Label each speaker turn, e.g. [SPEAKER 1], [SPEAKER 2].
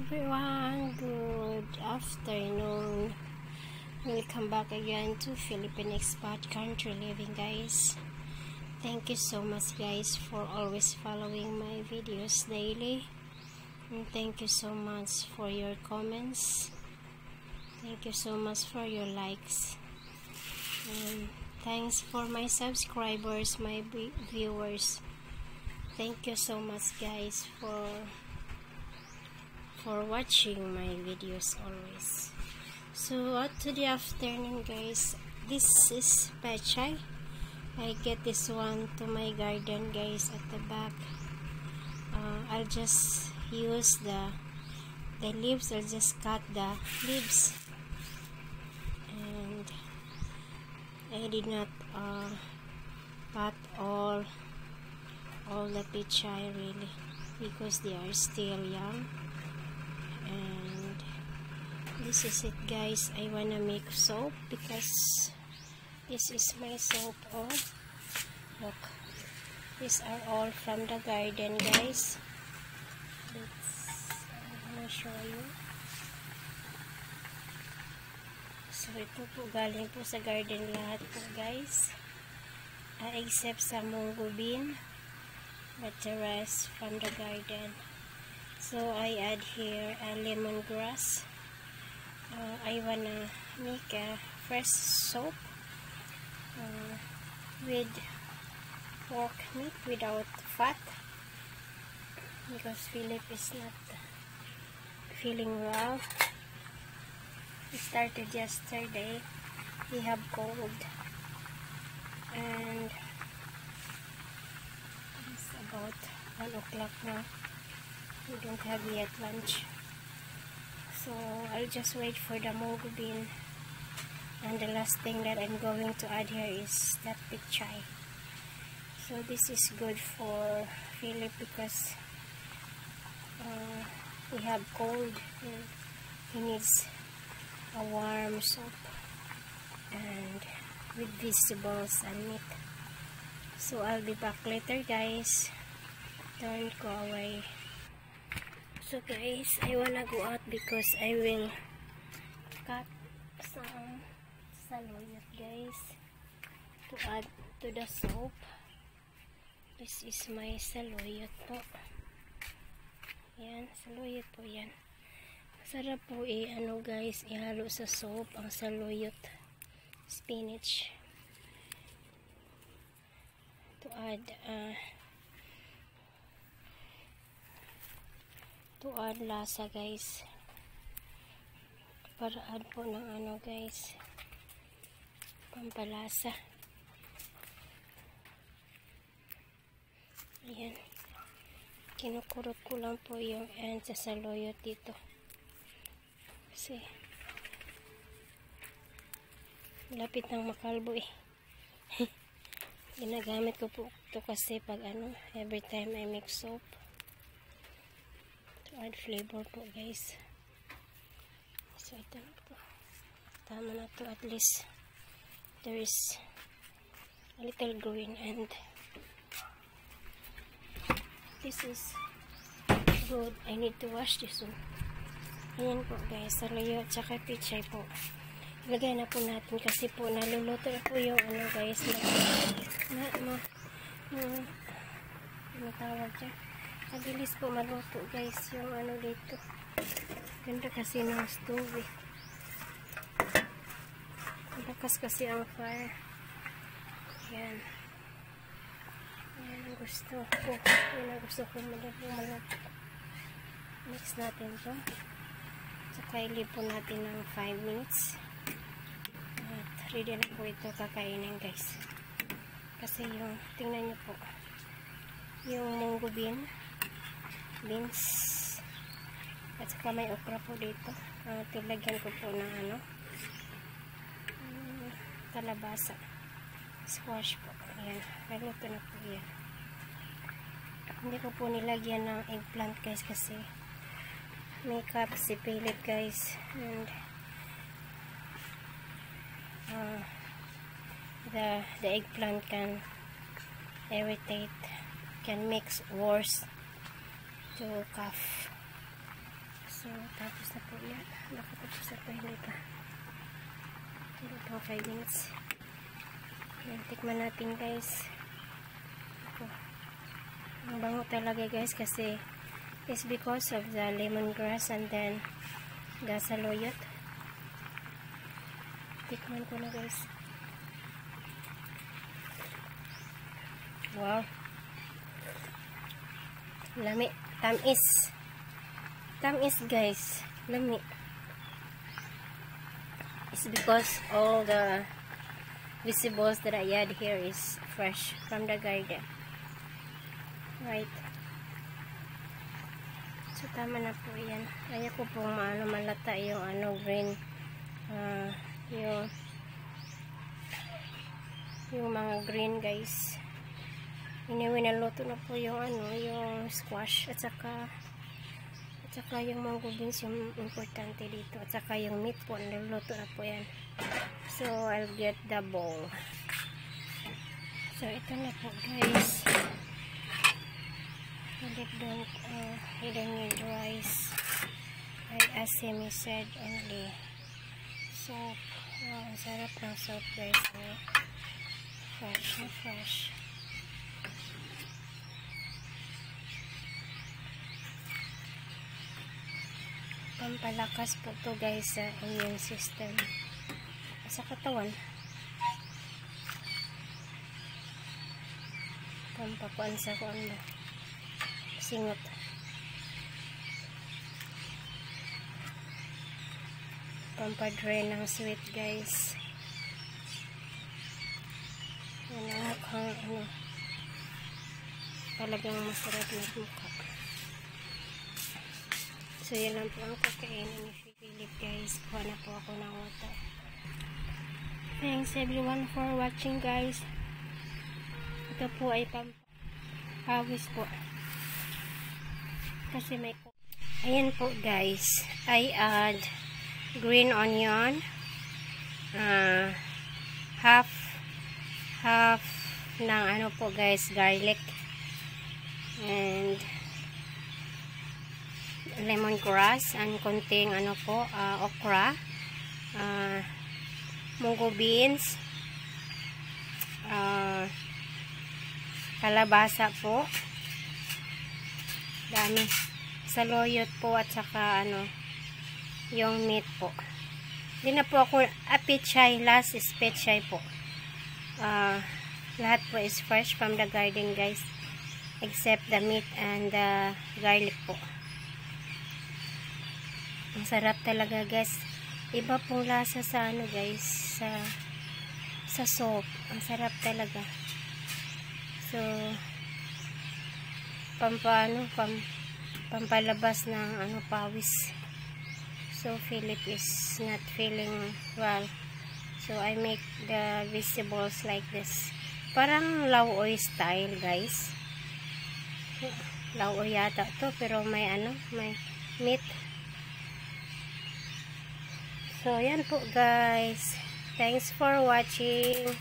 [SPEAKER 1] everyone, good afternoon. Welcome back again to Philippine Expat Country Living, guys. Thank you so much, guys, for always following my videos daily, and thank you so much for your comments. Thank you so much for your likes, and thanks for my subscribers, my viewers. Thank you so much, guys, for watching my videos always. So today afternoon, guys, this is pechay. I get this one to my garden, guys, at the back. I'll just use the leaves. I'll just cut the leaves, and I did not cut all the pechay really, because they are still young. And this is it, guys. I wanna make soap because this is my soap. Oh, look, these are all from the garden, guys. I'm gonna show you. So ito po, galing po sa garden lahat po, guys, except sa munggo bean, but the rest from the garden. So I add here a lemongrass. I wanna make a fresh soap with pork meat without fat, because Philip is not feeling well. He started yesterday. He have cold, and it's about 1 o'clock now. We don't have yet lunch, so I'll just wait for the munggo bean. And the last thing that I'm going to add here is that pechay. So this is good for Philip because we have cold and he needs a warm soup and with vegetables and meat. So I'll be back later, guys. Don't go away. So guys, I wanna go out because I will cut some saluyot, guys, to add to the soap. This is my saluyot po. Yan, saluyot po yan. Sarap po ano, guys, ihalo sa soap ang saluyot, spinach, to add lasa, guys, para add po ng ano, guys, pampalasa. Ayan, kinukurot ko lang po yung sa saluyot dito kasi lapit ng makalbo ginagamit ko po ito kasi pag ano, every time I make soap, add flavor po, guys. So ito na po, tama na to. At least there is a little green, and this is good. I need to wash this one. Ayan po, guys, saluyot tsaka pechay po. Ilagay na po natin kasi po naluluto na po yung ano, guys, ano tawag dyan, mabilis po maluto, guys, yung ano dito. Ganda kasi ng stove lakas kasi ang fire. Yan gusto ko, yan ang gusto ko, maluto. Mix natin to, saka ilip po natin ng 5 minutes at ready na po ito kakainin, guys. Kasi yung, tingnan nyo po, yung munggo beans, at saka may okra po dito. Tilagyan ko po ng ano, kalabasa, squash po. Ayan, naluto na po yan. Hindi ko po nilagyan ng eggplant, guys, kasi may cup si Philip, guys, and the eggplant can irritate, can mix worse to cough. So So, tapos na po yan. Nakatapos na po, hindi pa. Hindi pa 5 minutes. Yan, tikman natin guys. Ito. Ang bango talaga guys kasi it's because of the lemongrass and then the saluyot. Tikman ko na guys. Wow. Lami. Tamis. Tamis guys. Lami. It's because all the vegetables that I add here is fresh from the garden. Right. So tama na po yan. Ayaw ko pong malata yung green. Yung mga green guys. Anyway, naluto na po yung yung squash at saka yung mango beans yung importante dito at saka yung meat po naluto na po yan. So I'll get the bowl. So ito na po guys. He don't need rice. I asked him, he said only soup. Wow, ang sarap ng soup guys. Fresh na fresh. Pampalakas po to guys sa immune system sa katawan. Pampakuan sa singot. Pampadre ng sweet guys. Yan ang mukhang talagang masarap na mukha. So, yan lang po ang kakainin ni Philip guys. Kuha na po ako ng water. Thanks everyone for watching guys. Ito po ay pampawis po. Kasi may... Ayan po guys. I add green onion. Half ng po guys, garlic. And lemongrass and konting okra, munggo beans, kalabasa po, dami, saluyot po at saka yung meat po. Hindi na po ako pechay, last is pechay po. Lahat po is fresh from the garden guys, except the meat and the garlic po. Ang sarap talaga guys. Iba pong lasa sa guys, sa soup. Ang sarap talaga. So pampalabas ng pawis. So Philip is not feeling well. So I make the vegetables like this. Parang lauoy style guys. Lauoy yata to pero may may meat. So, yan po guys. Thanks for watching.